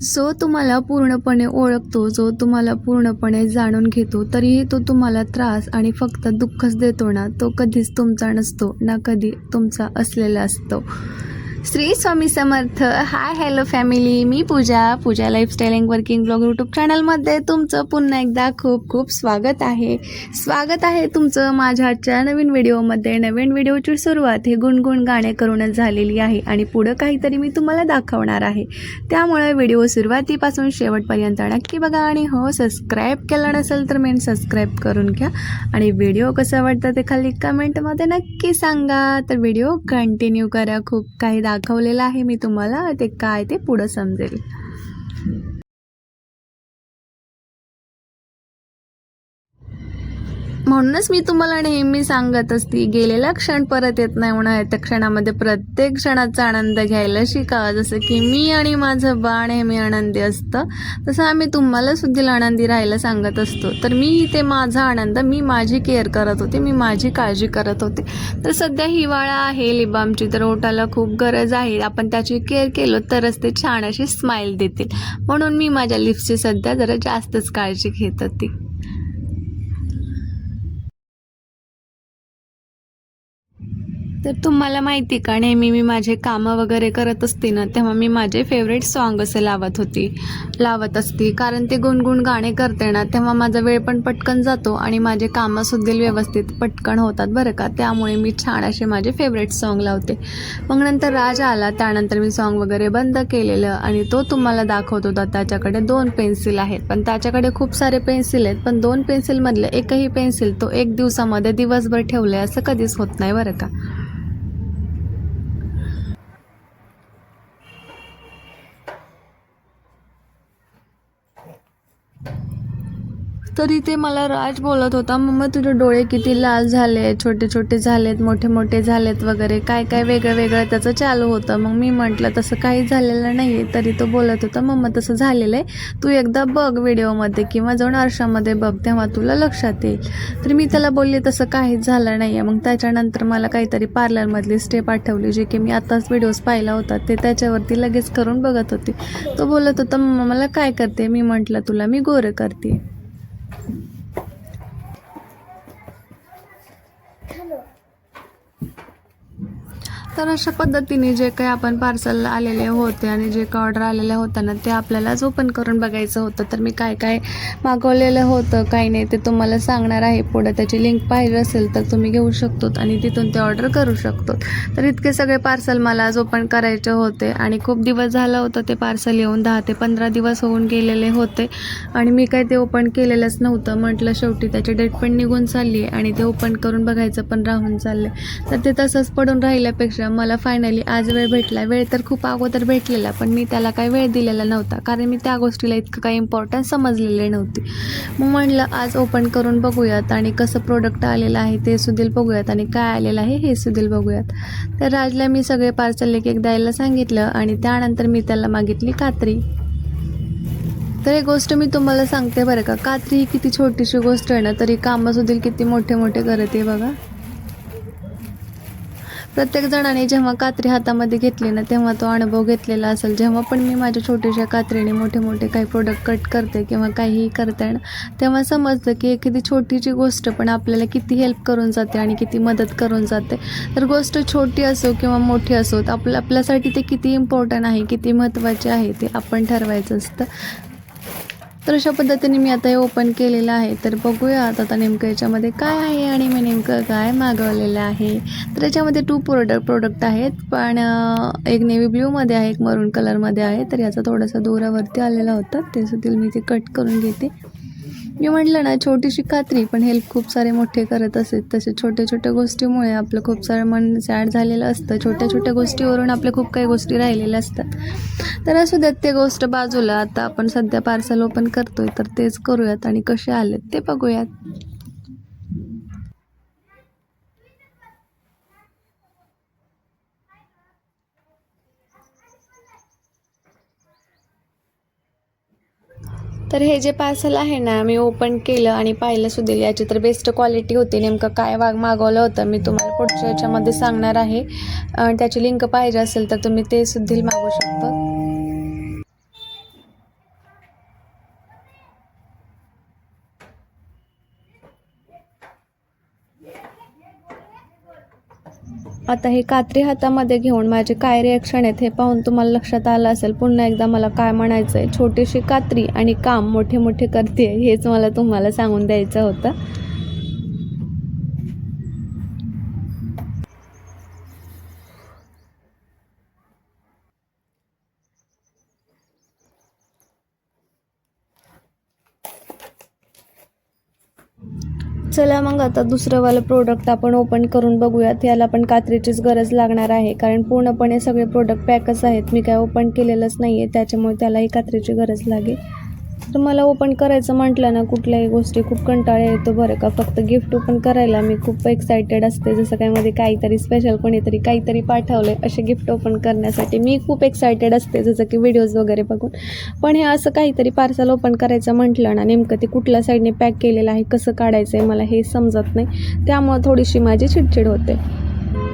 जो तुम्हाला पूर्णपणे ओळखतो, जो तुम्हाला पूर्णपणे जाणून घेतो, तरीही तो तुम्हाला त्रास आणि फक्त दुःखच देतो ना, तो कधीच तुमचा नसतो ना कधी तुमचा असलेला असतो. Shri Swami Samarth. Hi hello family, मी Pooja lifestyle and working blog YouTube चॅनलमध्ये तुमचं पुन्हा एकदा खूप खूप स्वागत आहे तुमचं माझ्या आजच्या नवीन व्हिडिओमध्ये. नवीन व्हिडिओची सुरुवात हे गुणगुण गाणे करूनच झालेली आहे आणि पुढं काहीतरी मी तुम्हाला दाखवणार आहे. त्यामुळे व्हिडिओ सुरुवातीपासून शेवटपर्यंत नक्की बघा आणि हो, सबस्क्राईब केलं नसेल तर मेन सबस्क्राईब करून घ्या आणि व्हिडिओ कसं वाटतं ते खाली कमेंटमध्ये नक्की सांगा. तर व्हिडिओ कंटिन्यू करा. खूप काही दाखवलेलं आहे मी तुम्हाला, ते काय ते पुढं समजेल. म्हणूनच मी तुम्हाला नेहमी सांगत असते, गेलेला क्षण परत येत नाही म्हणून त्या क्षणामध्ये प्रत्येक क्षणाचा आनंद घ्यायला शिका. जसं की मी आणि माझं बाळ नेहमी आनंदी असतं, तसं आम्ही तुम्हाला सुद्धा आनंदी राहायला सांगत असतो. तर मी ते माझा आनंद, मी माझी केअर करत होते, मी माझी काळजी करत होते. तर सध्या हिवाळा आहे, लिबामची तर ओठाला खूप गरज आहे. आपण त्याची केअर केलं तरच ते छान अशी स्माईल देतील, म्हणून मी माझ्या लिप्सची सध्या जरा जास्तच काळजी घेत होती. तर तुम्हाला माहिती का, नेहमी मी माझे कामं वगैरे करत असते ना, तेव्हा मी माझे फेवरेट सॉन्ग असे लावत असते. कारण ते गुणगुण गाणे करते ना, तेव्हा माझा वेळ पण पटकन जातो आणि माझे कामंसुद्धा व्यवस्थित पटकन होतात बरं का. त्यामुळे मी छान असे माझे फेवरेट सॉन्ग लावते. मग नंतर राज आला, त्यानंतर मी सॉन्ग वगैरे बंद केलेलं आणि तो तुम्हाला दाखवत होता. त्याच्याकडे 2 पेन्सिल आहेत, पण त्याच्याकडे खूप सारे पेन्सिल आहेत, पण 2 पेन्सिलमधलं एकही पेन्सिल तो 1 दिवसामध्ये दिवसभर ठेवले असं कधीच होत नाही बरं का. तरी ते मला राज बोलत होता, मम्मा तुझे डोळे किती लाल झाले, छोटे छोटे झालेत, मोठे मोठे झालेत वगैरे, काय काय वेगळं वेगळं त्याचं चालू होतं. मग मी म्हटलं तसं काही झालेलं नाही आहे. तरी तो बोलत होता, मम्मा तसं झालेलं आहे, तू एकदा बघ व्हिडिओमध्ये किंवा जाऊन आरशामध्ये बघ, तेव्हा तुला लक्षात येईल. तर मी त्याला बोलले तसं काहीच झालं नाही आहे. मग त्याच्यानंतर मला काहीतरी पार्लरमधली स्टेप आठवली, जे की मी आताच व्हिडिओज पाहिला होता, ते त्याच्यावरती लगेच करून बघत होते. तो बोलत होता, मम्मा मला काय करते? मी म्हटलं तुला मी गोरं करते. तर अशा पद्धतीने जे काही आपण पार्सल आलेले होते आणि जे काही ऑर्डर आलेल्या होत्या ना, ते आपल्यालाच ओपन करून बघायचं होतं. तर मी काय काय मागवलेलं होतं, काही नाही, ते तुम्हाला सांगणार आहे पुढं. त्याची लिंक पाहिजे असेल तर तुम्ही घेऊ शकतो आणि तिथून ते ऑर्डर करू शकतो. तर इतके सगळे पार्सल मला आज ओपन करायचे होते आणि खूप दिवस झालं होतं ते पार्सल येऊन. 10 ते 15 दिवस होऊन गेलेले होते आणि मी काय ते ओपन केलेलंच नव्हतं. म्हटलं शेवटी त्याची डेट पण निघून चालली आहे आणि ते ओपन करून बघायचं पण राहून चाललं. तर ते तसंच पडून राहिल्यापेक्षा मला फायनली आज वेळ भेटला. वेळ तर खूप अगोदर भेटलेला, पण मी त्याला काही वेळ दिलेला नव्हता, कारण मी त्या गोष्टीला इतकं काही इम्पॉर्टन्स समजलेले नव्हती. मग म्हटलं आज ओपन करून बघूयात आणि कसं प्रोडक्ट आलेलं आहे ते सुद्धा बघूयात आणि काय आलेलं आहे हे सुद्धा बघूयात. तर राजला मी सगळे पार्सल एक द्यायला सांगितलं आणि त्यानंतर मी त्याला मागितली कात्री. तर एक गोष्ट मी तुम्हाला सांगते बरं का, कात्री ही किती छोटीशी गोष्ट आहे ना, तरी कामं सुद्धा किती मोठे मोठे करते बघा. प्रत्येक जणाने जेव्हा कात्री हातामध्ये घेतली ना, तेव्हा तो अनुभव घेतलेला असेल. जेव्हा पण मी माझ्या छोट्याशा कात्रीने मोठे मोठे काही प्रोडक्ट कट करते किंवा काहीही करते ना, तेव्हा समजतं की एखादी छोटीशी गोष्ट पण आपल्याला किती हेल्प करून जाते आणि किती मदत करून जाते. तर गोष्ट छोटी असो किंवा मोठी असो, आपल्यासाठी ते किती इम्पॉर्टंट आहे, किती महत्त्वाचे आहे ते आपण ठरवायचं असतं. तर अशा पद्धतीने मी आता हे ओपन केलेलं आहे. तर बघूया आता नेमकं याच्यामध्ये काय आहे आणि मी नेमकं काय मागवलेलं आहे. तर याच्यामध्ये 2 प्रोडक्ट आहेत, पण एक नेव्ही ब्ल्यूमध्ये आहे, एक मरून कलरमध्ये आहे. तर याचा थोडासा दोरावरती आलेला होता, ते सुद्धा मी ते कट करून घेते. मी म्हटलं ना, छोटीशी कात्री पण हेल्प खूप सारे मोठे करत असते. तसे छोट्या छोट्या गोष्टीमुळे आपलं खूप सारं मन सॅड झालेलं असतं. छोट्या छोट्या गोष्टीवरून आपल्या खूप काही गोष्टी राहिलेल्या असतात. तर असू द्यात ते गोष्ट बाजूला. आता आपण सध्या पार्सल ओपन करतोय, तर तेच करूयात आणि कसे आलेत ते बघूयात. तर हे जे पार्सल आहे ना, मी ओपन केलं आणि पाहिलं सुद्धा. याची तर बेस्ट क्वालिटी होती. नेमकं काय मागवलं होतं मी तुम्हाला पुढच्या याच्यामध्ये सांगणार आहे. त्याची लिंक पाहिजे असेल तर तुम्ही ते सुद्धा मागवू शकता. आता हे कात्री हातामध्ये घेऊन माझे काय रिॲक्शन आहेत हे पाहून तुम्हाला लक्षात आलं असेल पुन्हा एकदा मला काय म्हणायचं आहे. छोटीशी कात्री आणि काम मोठे मोठे करते हेच मला तुम्हाला सांगून द्यायचं होतं. चला मग आता दुसरंवालं प्रोडक्ट आपण ओपन करून बघूयात. याला पण कात्रीचीच गरज लागणार आहे कारण पूर्णपणे सगळे प्रोडक्ट पॅकच आहेत. मी काय ओपन केलेलंच नाही आहे त्याच्यामुळे त्यालाही कात्रीची गरज लागेल. तर मला ओपन करायचं म्हटलं ना कुठल्याही गोष्टी खूप कंटाळा येतो बरं का. फक्त गिफ्ट ओपन करायला मी खूप एक्सायटेड असते. जसं काय मध्ये काहीतरी स्पेशल कोणीतरी काहीतरी पाठवले असे गिफ्ट ओपन करण्यासाठी मी खूप एक्सायटेड असते जसं की व्हिडिओज वगैरे बघून. पण हे असं काहीतरी पार्सल ओपन करायचं म्हटलं ना नेमकं ते कुठल्या साईडने पॅक केलेलं आहे कसं काढायचं आहे मला हे समजत नाही. त्यामुळे थोडीशी माझी चिडचिड होते.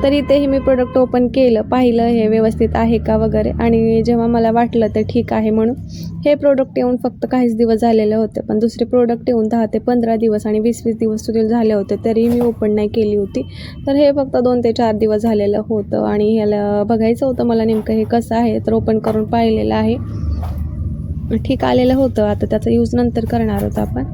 तर इथेही मी प्रोडक्ट ओपन केलं पाहिलं हे व्यवस्थित आहे का वगैरे आणि जेव्हा मला वाटलं ते ठीक आहे म्हणून हे प्रोडक्ट येऊन फक्त काहीच दिवस झालेले होते. पण दुसरे प्रोडक्ट येऊन 10 ते 15 दिवस आणि 20-20 दिवस सुद्धा झाले होते तरी मी ओपन नाही केली होती. तर हे फक्त 2 ते 4 दिवस झालेलं होतं आणि ह्याला बघायचं होतं मला नेमकं हे कसं आहे. तर ओपन करून पाहिलेलं आहे ठीक आलेलं होतं. आता त्याचा यूज नंतर करणार होतं आपण.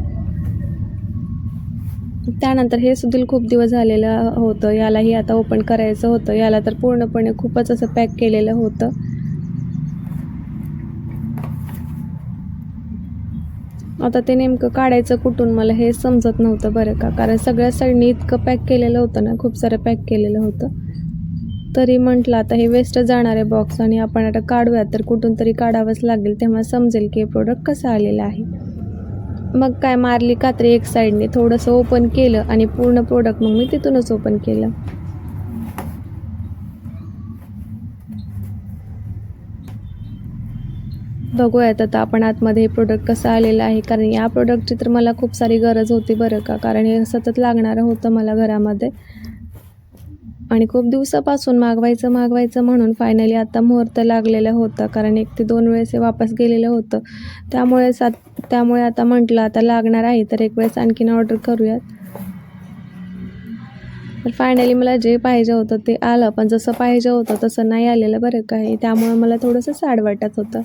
त्यानंतर हे सुद्धा खूप दिवस झालेलं होतं. यालाही आता ओपन करायचं होतं. याला तर पूर्णपणे खूपच असं पॅक केलेलं होतं. आता ते नेमकं काढायचं कुठून मला हे समजत नव्हतं बरं का. कारण सगळ्या साईडनी इतकं पॅक केलेलं होतं ना खूप सारं पॅक केलेलं होतं. तरी म्हटलं आता हे वेस्ट जाणार आहे बॉक्स आणि आपण आता काढूयात तर कुठून तरी काढावंच लागेल तेव्हा समजेल की हे प्रोडक्ट कसं आलेलं आहे. मग काय मारली कात्री एक साईडने थोडंसं ओपन केलं आणि पूर्ण प्रोडक्ट मग मी तिथूनच ओपन केलं. बघूयात आता आपण आतमध्ये हे प्रोडक्ट कसं आलेलं आहे कारण या प्रोडक्टची तर मला खूप सारी गरज होती बरं का. कारण हे सतत लागणारं होतं मला घरामध्ये आणि खूप दिवसापासून मागवायचं म्हणून फायनली आता मुहूर्त लागलेलं होतं. कारण 1 ते 2 वेळेस हे वापस गेलेलं होतं त्यामुळे आता म्हटलं आता लागणार आहे तर एक वेळेस आणखीन ऑर्डर करूयात. तर फायनली मला जे पाहिजे होतं ते आलं पण जसं पाहिजे होतं तसं नाही आलेलं बरं का. त्यामुळे मला थोडंसं सॅड वाटत होतं.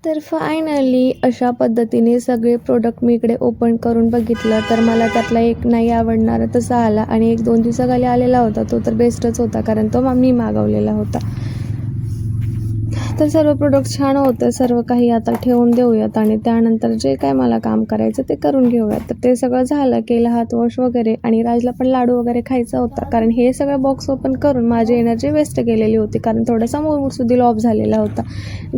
तर फायनली अशा पद्धतीने सगळे प्रोडक्ट मी इकडे ओपन करून बघितलं तर मला त्यातला एक नाही आवडणारा तसा आला आणि 1-2 दिवसाखाली आलेला होता तो तर बेस्टच होता कारण तो मी मागवलेला होता. तर सर्व प्रोडक्ट छान होतं. सर्व काही आता ठेवून देऊयात आणि त्यानंतर जे काय मला काम करायचं ते करून घेऊयात. तर ते सगळं झालं केलं हात वॉश वगैरे आणि राजला पण लाडू वगैरे खायचा होता कारण हे सगळं बॉक्स ओपन करून माझी एनर्जी वेस्ट गेलेली होती कारण थोडासा मूड सुद्धा ऑफ झालेला होता.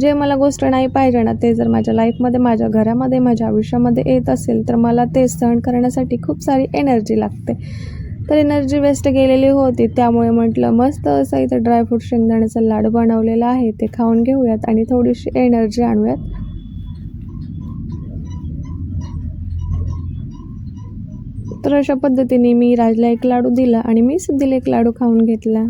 जे मला गोष्ट नाही पाहिजे ना ते जर माझ्या लाईफमध्ये माझ्या घरामध्ये माझ्या आयुष्यामध्ये येत असेल तर मला ते सहन करण्यासाठी खूप सारी एनर्जी लागते. तर एनर्जी वेस्ट गेलेली होती त्यामुळे म्हटलं मस्त असं इथं ड्रायफ्रूट शेंगदाण्याचा लाडू बनवलेला आहे ते खाऊन घेऊयात आणि थोडीशी एनर्जी आणूयात. तर अशा पद्धतीने मी राजला एक लाडू दिला आणि मी सुद्धा एक लाडू खाऊन घेतला.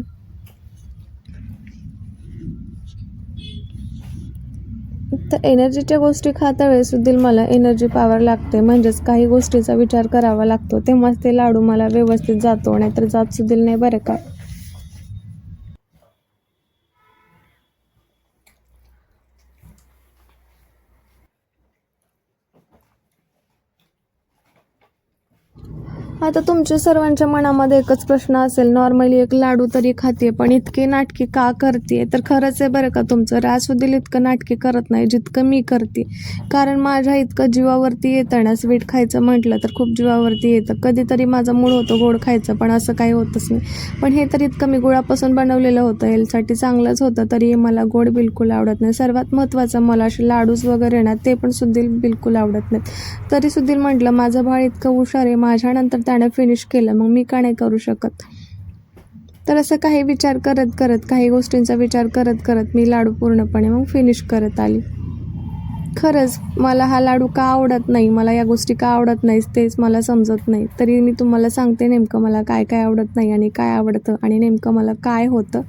तर एनर्जीच्या गोष्टी खाता वेळेस सुद्धा मला एनर्जी पॉवर लागते म्हणजेच काही गोष्टीचा विचार करावा लागतो तेव्हाच ते लाडू मला व्यवस्थित जातो नाहीतर जात सुद्धा नाही बरं का. आता तुमच्या सर्वांच्या मनामध्ये एकच प्रश्न असेल नॉर्मली एक लाडू तरी खाते पण इतके नाटके का करते. तर खरंच आहे बरं का तुमचं राजसुद्धा इतकं नाटके करत नाही जितकं मी करते. कारण माझ्या इतकं जीवावरती येतं ना स्वीट खायचं म्हटलं तर खूप जीवावरती येतं. कधीतरी माझा मूड होतो गोड खायचं पण असं काही होतच नाही. पण हे तर इतकं मी गुळापासून बनवलेलं होतं हेल्थसाठी चांगलंच होतं तरी मला गोड बिलकुल आवडत नाही. सर्वात महत्त्वाचं मला असे लाडूस वगैरे ना ते पण सुद्धा बिलकुल आवडत नाहीत. तरी सुद्धा म्हटलं माझं बाळ इतकं हुशार आहे माझ्यानंतर त्याने फिनिश केलं मग मी का नाही करू शकत. तर असं काही विचार करत काही गोष्टींचा विचार करत मी लाडू पूर्णपणे मग फिनिश करत आली. खरंच मला हा लाडू का आवडत नाही, मला या गोष्टी का आवडत नाही तेच मला समजत नाही. तरी मी तुम्हाला सांगते नेमकं मला काय काय आवडत नाही आणि काय आवडतं आणि नेमकं मला काय होतं.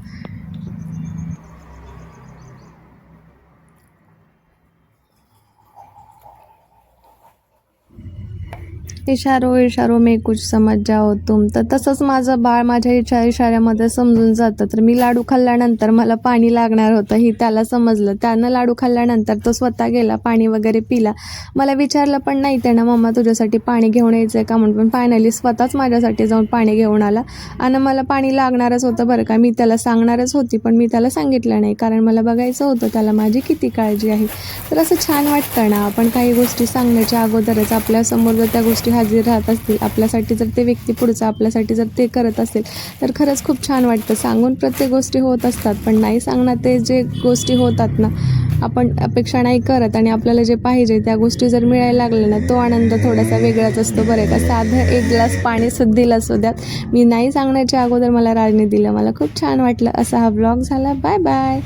इशारो इशारो में कुछ समझ जाओ तुम. तर तसंच माझं बाळ माझ्या इशाऱ्यामध्ये समजून जातं. तर मी लाडू खाल्ल्यानंतर मला पाणी लागणार होतं ही त्याला समजलं. त्यानं लाडू खाल्ल्यानंतर तो स्वतः गेला, पाणी वगैरे पिला. मला विचारलं पण नाही त्यानं, मम्मा तुझ्यासाठी पाणी घेऊन यायचं आहे का म्हणून. पण फायनली स्वतःच माझ्यासाठी जाऊन पाणी घेऊन आला. आणि मला पाणी लागणारच होतं बरं का. मी त्याला सांगणारच होती पण मी त्याला सांगितलं नाही, कारण मला बघायचं होतं त्याला माझी किती काळजी आहे. तर असं छान वाटतं ना, आपण काही गोष्टी सांगण्याच्या अगोदरच आपल्यासमोर जर त्या गोष्टी हाजीर राहत असतील, आपल्यासाठी जर ते व्यक्ती पुढचं आपल्यासाठी जर ते करत असेल तर खरंच खूप छान वाटतं. सांगून प्रत्येक गोष्टी होत असतात, पण नाही सांगणार ते जे गोष्टी होतात ना, आपण अपेक्षा नाही करत आणि आपल्याला जे पाहिजे त्या गोष्टी जर मिळायला लागल्या ना, तो आनंद थोडासा वेगळाच असतो बरं का. साधं एक ग्लास पाणी दिलं असू द्यात, मी नाही सांगण्याच्या अगोदर मला राजने दिलं, मला खूप छान वाटलं. असा हा ब्लॉग झाला. Bye bye.